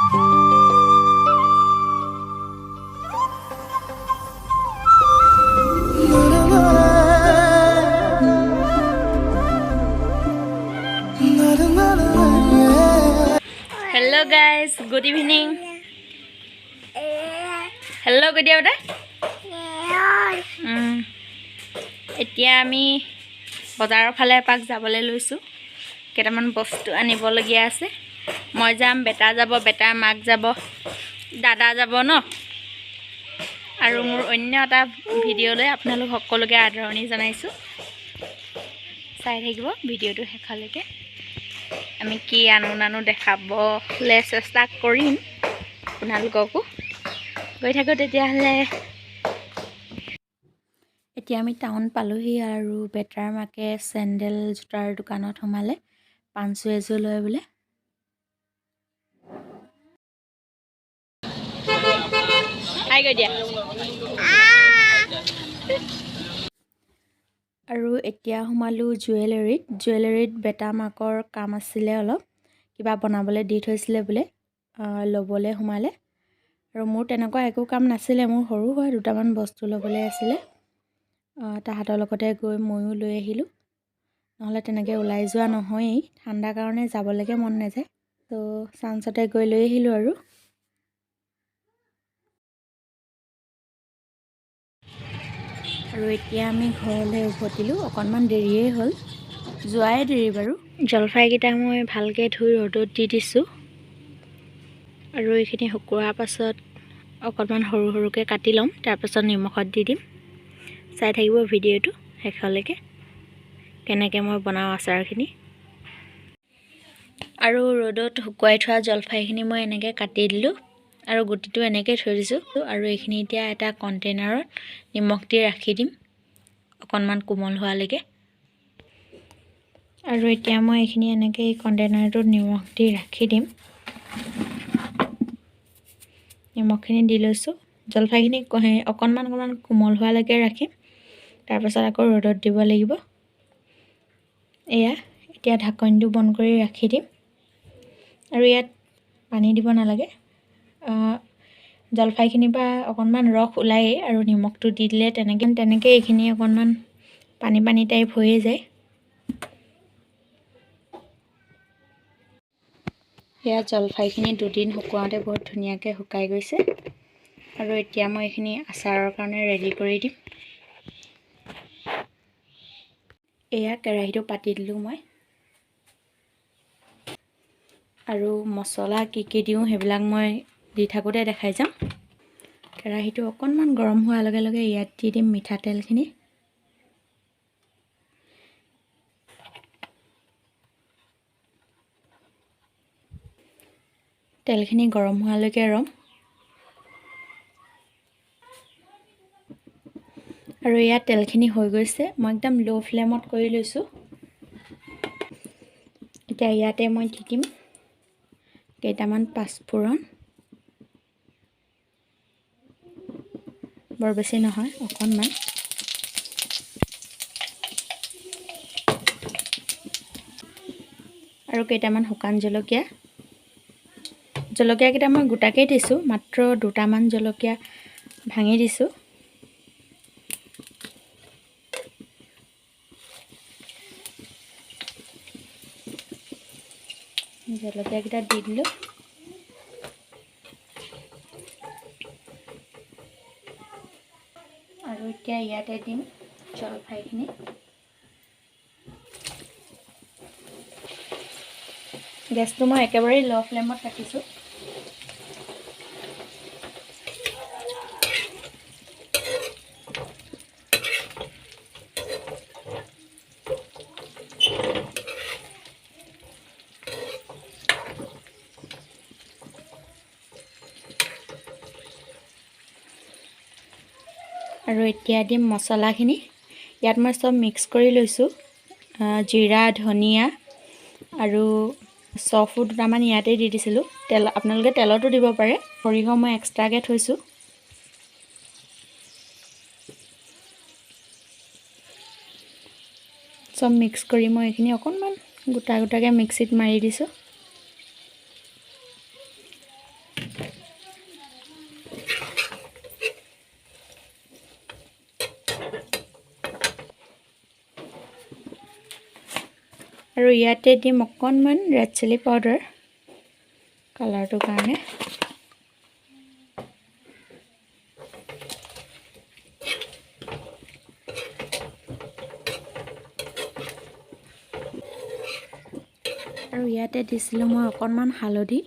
Hello guys, good evening. Hello good evening. এতিয়া আমি বজাৰৰ ফালে পাক যাবলৈ লৈছো কেটামান বস্তু আনিবলগীয়া আছে মই যাম বেটা যাব বেটা মাক যাব দাদা যাব ন আৰু মোৰ অন্য এটা ভিডিঅলৈ আপোনালোক সকলোকে আদৰণি জনাইছো চাই থাকিব ভিডিঅটো শেষলৈকে আমি কি আনো দেখাবলে চেষ্টা কৰিম আপোনালোককো গৈ থাকো তেতিয়া হলে এতিয়া আমি টাউন পালোহি আৰু বেটাৰ মাকে চেন্ডেল জোতাৰ দোকানত সোমালে পাঁচশো এযোৰ লয় বোলে আই গৈ দিয়া আৰু এতিয়া সোমালো জুৱেলাৰীত বেটা মাকৰ কাম আছিলে অলপ কিবা বনাবলৈ দি থৈছিলে বোলে লবলৈ সোমালে আৰু মোৰ তেনেকুৱা একো কাম নাছিলে মোৰ সৰু হয় দুটামান বস্তু লবলৈ আছিলে তাহাঁতৰ লগতে গৈ ময়ো লৈ আহিলো নহলে তেনেকৈ ওলাই যোৱা নহয়েই ঠাণ্ডাৰ কাৰণে যাবলৈকে মন নাযায় তো চান্সতে গৈ লৈ আহিলো আৰু এতিয়া আমি ঘৰলৈ উভতিলো অকণমান দেৰিয়ে হ'ল যোৱাই দেৰি বাৰু জলফাইকেইটা মই ভালকৈ ধুই ৰ'দত দি দিছোঁ আৰু এইখিনি শুকোৱাৰ পাছত অকণমান সৰু সৰুকৈ কাটি ল'ম তাৰপাছত নিমখত দি দিম চাই থাকিব ভিডিঅ'টো শেষলৈকে কেনেকৈ মই বনাওঁ আচাৰখিনি আৰু ৰ'দত শুকুৱাই থোৱা জলফাইখিনি মই এনেকৈ কাটি দিলোঁ আৰু গুটিটো এনেকৈ থৈ দিছোঁ আৰু এইখিনি এতিয়া এটা কণ্টেইনাৰত নিমখ দি ৰাখি দিম অকণমান কোমল হোৱালৈকে আৰু এতিয়া মই এইখিনি এনেকৈ কণ্টেইনাৰটোত নিমখ দি ৰাখি দিম নিমখখিনি দি লৈছোঁ জলফাইখিনি অকণমান কোমল হোৱালৈকে ৰাখিম তাৰপাছত আকৌ ৰ'দত দিব লাগিব এয়া এতিয়া ঢাকনিটো বন্ধ কৰি ৰাখি দিম আৰু ইয়াত পানী দিব নালাগে জলফাইখিনিৰ পৰা অকণমান ৰস ওলায়ে আৰু নিমখটো দি দিলে তেনেকৈ এইখিনি অকণমান পানী টাইপ হৈয়ে যায় এয়া জলফাইখিনি দুদিন শুকুৱাওঁতে বহুত ধুনীয়াকৈ শুকাই গৈছে আৰু এতিয়া মই এইখিনি আচাৰৰ কাৰণে ৰেডি কৰি দিম এয়া কেৰাহীটো পাতি দিলোঁ মই আৰু মছলা কি দিওঁ সেইবিলাক মই দি থাকোঁতে দেখাই যাম কেৰাহীটো অকণমান গৰম হোৱাৰ লগে লগে ইয়াত দি দিম মিঠাতেলখিনি তেলখিনি গৰম হোৱালৈকে ৰম আৰু ইয়াত তেলখিনি হৈ গৈছে মই একদম ল' ফ্লেমত কৰি লৈছোঁ এতিয়া ইয়াতে মই দি দিম কেইটামান পাঁচফোৰণ বৰ বেছি নহয় অকণমান আৰু কেইটামান শুকান জলকীয়াকেইটা মই গোটাকেই দিছোঁ মাত্ৰ দুটামান জলকীয়া ভাঙি দিছোঁ জলকীয়াকেইটা দি দিলোঁ আৰু এতিয়া ইয়াতে দিম জলফাইখিনি গেছটো মই একেবাৰে ল' ফ্লেমত ৰাখিছোঁ আৰু এতিয়া দিম মছলাখিনি ইয়াত মই সব মিক্স কৰি লৈছোঁ জিৰা ধনিয়া আৰু চফু দুটামান ইয়াতে দি দিছিলোঁ তেল আপোনালোকে তেলতো দিব পাৰে সৰিয়হ মই এক্সট্ৰাকৈ থৈছোঁ সব মিক্স কৰি মই এইখিনি অকণমান গোটাকৈ মিক্সিত মাৰি দিছোঁ আৰু ইয়াতে দিম অকণমান ৰেড চিলি পাউডাৰ কালাৰটোৰ কাৰণে। আৰু ইয়াতে দিছিলোঁ মই অকণমান হালধি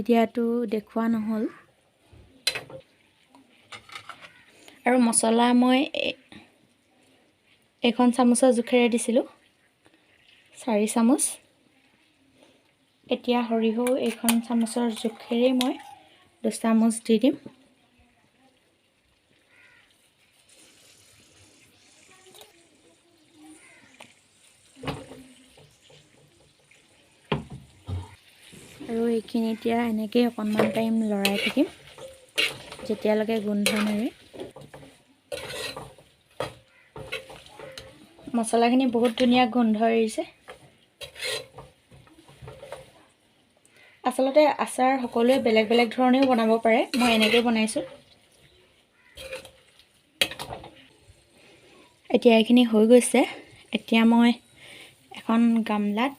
দিয়াটো দেখুওৱা নহ'ল। আৰু মছলা মই এখন চামুচৰ জোখেৰে দিছিলোঁ 4 চামুচ। এতিয়া সৰিয়হ এইখন চামুচৰ জোখেৰে মই 2 চামুচ দি দিম। আৰু এইখিনি এতিয়া এনেকৈ অকণমান টাইম লৰাই থাকিম যেতিয়ালৈকে গোন্ধ নেৰে। মছলাখিনি বহুত ধুনীয়া গোন্ধ এৰিছে। আচলতে আচাৰ সকলোৱে বেলেগ বেলেগ ধৰণেও বনাব পাৰে, মই এনেকৈ বনাইছোঁ। এতিয়া এইখিনি হৈ গৈছে। এতিয়া মই এখন গামলাত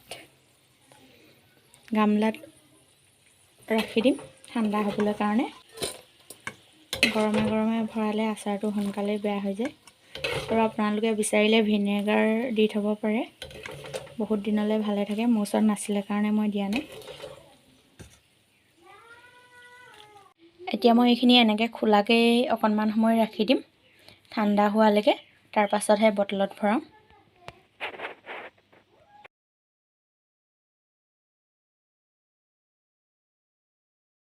ৰাখি দিম ঠাণ্ডা হ'বলৈ কাৰণে। গৰমে গৰমে ভৰালে আচাৰটো সোনকালে বেয়া হৈ যায়। আৰু আপোনালোকে বিচাৰিলে ভিনেগাৰ দি থ'ব পাৰে, বহুত দিনলৈ ভালে থাকে। মোৰ ওচৰত নাছিলে কাৰণে মই দিয়া নাই। এতিয়া মই এইখিনি এনেকৈ খোলাকৈ অকণমান সময় ৰাখি দিম ঠাণ্ডা হোৱালৈকে, তাৰ পাছতহে বটলত ভৰাম।